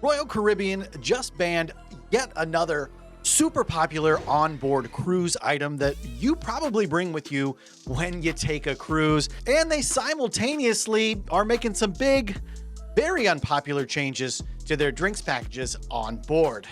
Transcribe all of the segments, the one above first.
Royal Caribbean just banned yet another super popular onboard cruise item that you probably bring with you when you take a cruise. And they simultaneously are making some big, very unpopular changes to their drinks packages on board.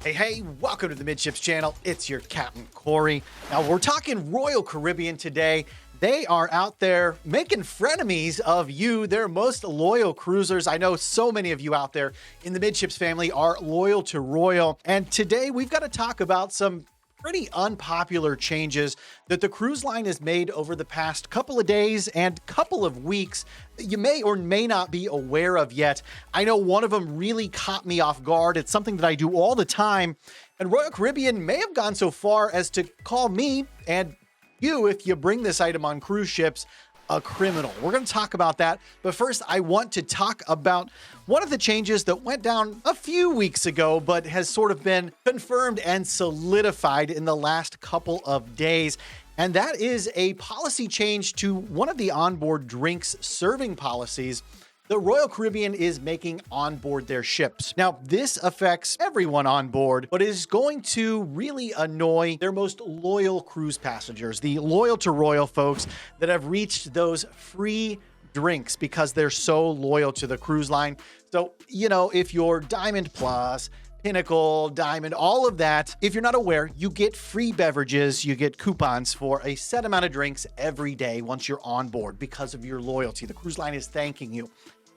Hey, welcome to the Midships channel. It's your Captain Corey. Now, we're talking Royal Caribbean today. They are out there making frenemies of you, their most loyal cruisers. I know so many of you out there in the Midships family are loyal to Royal. And today we've got to talk about some pretty unpopular changes that the cruise line has made over the past couple of days and couple of weeks that you may or may not be aware of yet. I know one of them really caught me off guard. It's something that I do all the time. And Royal Caribbean may have gone so far as to call me and you, if you bring this item on cruise ships, a criminal. We're going to talk about that. But first, I want to talk about one of the changes that went down a few weeks ago, but has sort of been confirmed and solidified in the last couple of days. And that is a policy change to one of the onboard drinks serving policies the Royal Caribbean is making on board their ships. Now, this affects everyone on board, but is going to really annoy their most loyal cruise passengers, the loyal to Royal folks that have reached those free drinks because they're so loyal to the cruise line. So, you know, if you're Diamond Plus, Pinnacle, Diamond, all of that, if you're not aware, you get free beverages, you get coupons for a set amount of drinks every day once you're on board because of your loyalty. The cruise line is thanking you.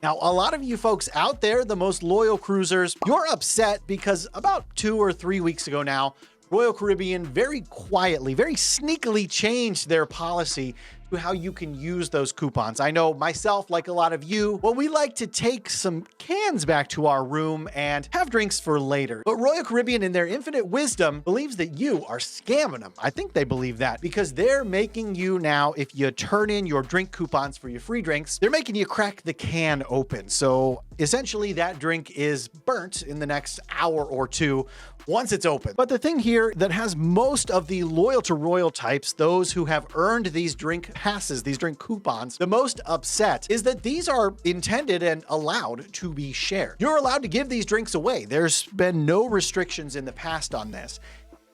Now, a lot of you folks out there, the most loyal cruisers, you're upset because about 2 or 3 weeks ago now, Royal Caribbean very quietly, very sneakily changed their policy to how you can use those coupons. I know myself, like a lot of you, well, we like to take some cans back to our room and have drinks for later. But Royal Caribbean, in their infinite wisdom, believes that you are scamming them. I think they believe that because they're making you now, if you turn in your drink coupons for your free drinks, they're making you crack the can open. So essentially that drink is burnt in the next hour or two once it's open. But the thing here that has most of the loyal to Royal types, those who have earned these drink passes, these drink coupons, the most upset is that these are intended and allowed to be shared. You're allowed to give these drinks away. There's been no restrictions in the past on this.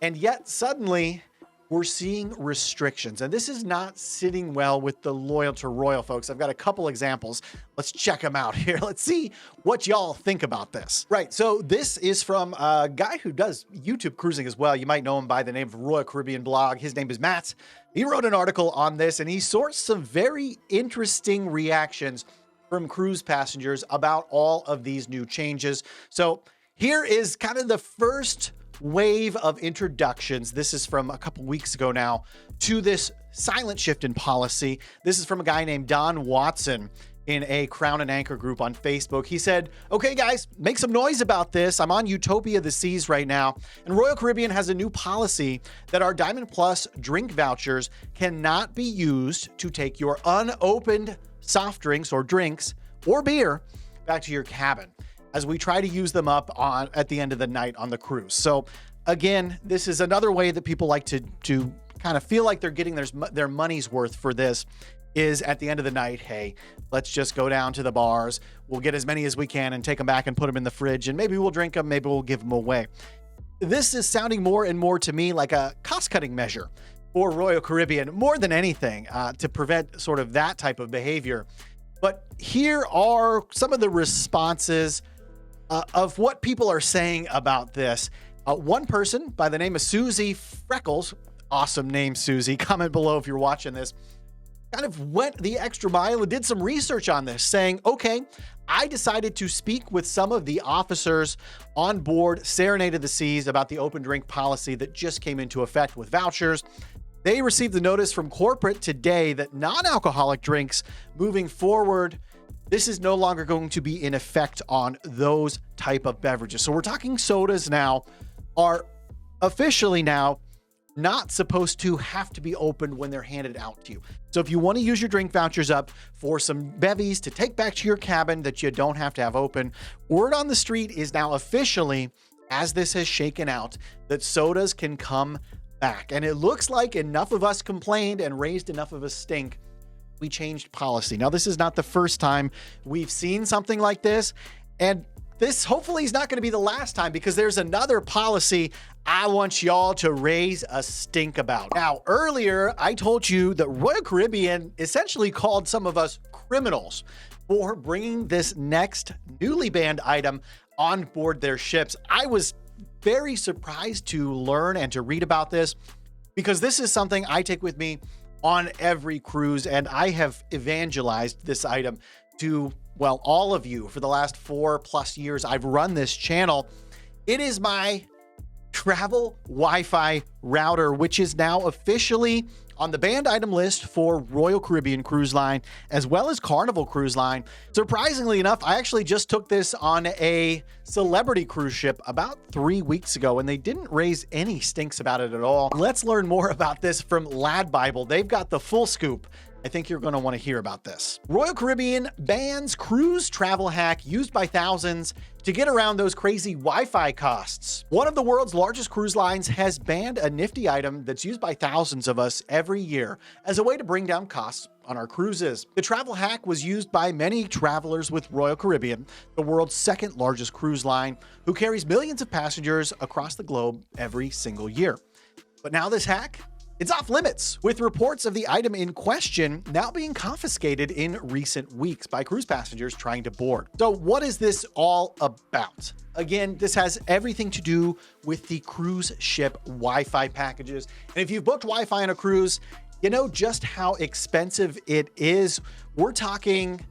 And yet suddenly we're seeing restrictions, and this is not sitting well with the loyal to Royal folks. I've got a couple examples. Let's check them out here. Let's see what y'all think about this. Right, so this is from a guy who does YouTube cruising as well. You might know him by the name of Royal Caribbean Blog. His name is Matt. He wrote an article on this, and he sourced some very interesting reactions from cruise passengers about all of these new changes. So here is kind of the first wave of introductions. This is from a couple weeks ago now to this silent shift in policy. This is from a guy named Don Watson in a Crown and Anchor group on Facebook. He said, okay, guys, make some noise about this. I'm on Utopia of the Seas right now, and Royal Caribbean has a new policy that our Diamond Plus drink vouchers cannot be used to take your unopened soft drinks or drinks or beer back to your cabin, as we try to use them up at the end of the night on the cruise. So again, this is another way that people like to kind of feel like they're getting their money's worth for this, is at the end of the night, hey, let's just go down to the bars. We'll get as many as we can and take them back and put them in the fridge, and maybe we'll drink them, maybe we'll give them away. This is sounding more and more to me like a cost-cutting measure for Royal Caribbean, more than anything, to prevent sort of that type of behavior. But here are some of the responses of what people are saying about this. One person by the name of Susie Freckles, awesome name, Susie, comment below if you're watching this, kind of went the extra mile and did some research on this, saying, okay, I decided to speak with some of the officers on board Serenade of the Seas about the open drink policy that just came into effect with vouchers. They received the notice from corporate today that non-alcoholic drinks moving forward, this is no longer going to be in effect on those type of beverages. So we're talking sodas now are officially now not supposed to have to be opened when they're handed out to you. So if you want to use your drink vouchers up for some bevies to take back to your cabin that you don't have to have open, word on the street is now officially, as this has shaken out, that sodas can come back. And it looks like enough of us complained and raised enough of a stink. We changed policy. Now, this is not the first time we've seen something like this. And this hopefully is not going to be the last time, because there's another policy I want y'all to raise a stink about. Now, earlier, I told you that Royal Caribbean essentially called some of us criminals for bringing this next newly banned item on board their ships. I was very surprised to learn and to read about this, because this is something I take with me on every cruise, and I have evangelized this item to, well, all of you for the last 4+ years I've run this channel. It is my travel Wi-Fi router, which is now officially on the banned item list for Royal Caribbean Cruise Line, as well as Carnival Cruise Line. Surprisingly enough, I actually just took this on a Celebrity cruise ship about 3 weeks ago, and they didn't raise any stinks about it at all. Let's learn more about this from Lad Bible. They've got the full scoop. I think you're going to want to hear about this. Royal Caribbean bans cruise travel hack used by thousands to get around those crazy Wi-Fi costs. One of the world's largest cruise lines has banned a nifty item that's used by thousands of us every year as a way to bring down costs on our cruises. The travel hack was used by many travelers with Royal Caribbean, the world's second largest cruise line, who carries millions of passengers across the globe every single year. But now this hack, it's off limits, with reports of the item in question now being confiscated in recent weeks by cruise passengers trying to board. So what is this all about? Again, this has everything to do with the cruise ship Wi-Fi packages. And if you've booked Wi-Fi on a cruise, you know just how expensive it is. We're talking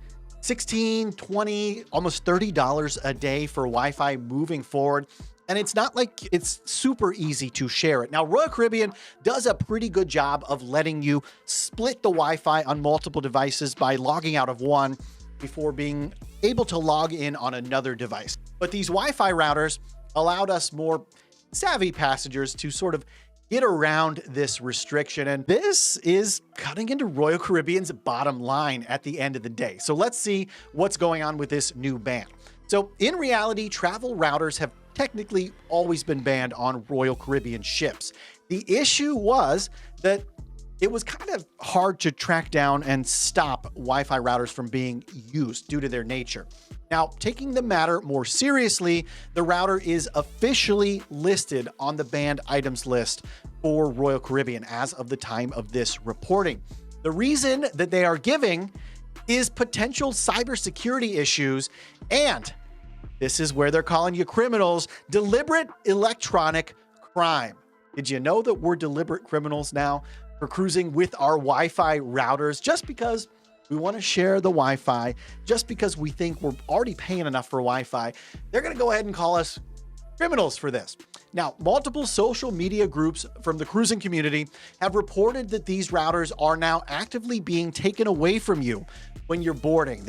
$16, $20, almost $30 a day for Wi-Fi moving forward. And it's not like it's super easy to share it. Now, Royal Caribbean does a pretty good job of letting you split the Wi-Fi on multiple devices by logging out of one before being able to log in on another device. But these Wi-Fi routers allowed us more savvy passengers to sort of get around this restriction. And this is cutting into Royal Caribbean's bottom line at the end of the day. So let's see what's going on with this new ban. So in reality, travel routers have technically always been banned on Royal Caribbean ships. The issue was that it was kind of hard to track down and stop Wi-Fi routers from being used due to their nature. Now, taking the matter more seriously, the router is officially listed on the banned items list for Royal Caribbean as of the time of this reporting. The reason that they are giving is potential cybersecurity issues, and this is where they're calling you criminals, deliberate electronic crime. Did you know that we're deliberate criminals now for cruising with our Wi-Fi routers just because we want to share the Wi-Fi, just because we think we're already paying enough for Wi-Fi? They're going to go ahead and call us criminals for this. Now, multiple social media groups from the cruising community have reported that these routers are now actively being taken away from you when you're boarding.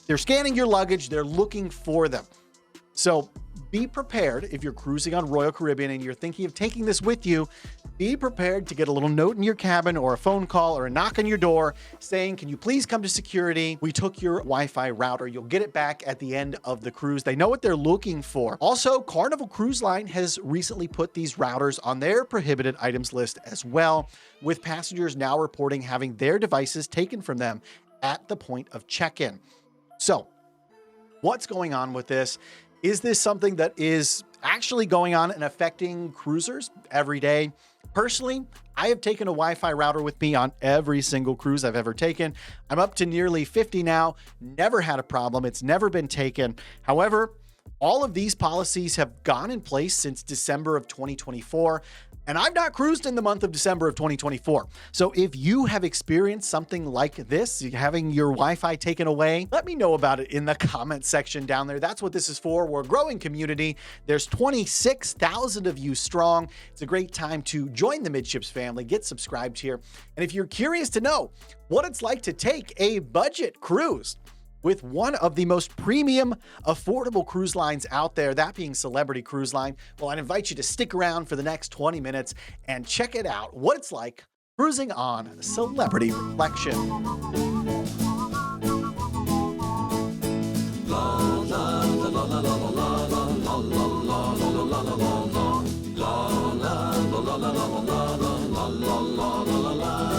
They're scanning your luggage. They're looking for them. So be prepared if you're cruising on Royal Caribbean and you're thinking of taking this with you. Be prepared to get a little note in your cabin or a phone call or a knock on your door saying, can you please come to security? We took your Wi-Fi router. You'll get it back at the end of the cruise. They know what they're looking for. Also, Carnival Cruise Line has recently put these routers on their prohibited items list as well, with passengers now reporting having their devices taken from them at the point of check-in. So what's going on with this? Is this something that is actually going on and affecting cruisers every day? Personally, I have taken a Wi-Fi router with me on every single cruise I've ever taken. I'm up to nearly 50 now, never had a problem. It's never been taken. However, all of these policies have gone in place since December of 2024. And I've not cruised in the month of December of 2024. So if you have experienced something like this, having your Wi-Fi taken away, let me know about it in the comment section down there. That's what this is for. We're a growing community. There's 26,000 of you strong. It's a great time to join the Midships family, get subscribed here. And if you're curious to know what it's like to take a budget cruise with one of the most premium, affordable cruise lines out there, that being Celebrity Cruise Line, well, I'd invite you to stick around for the next 20 minutes and check it out, what it's like cruising on Celebrity Reflection. la la la la la la la la la la.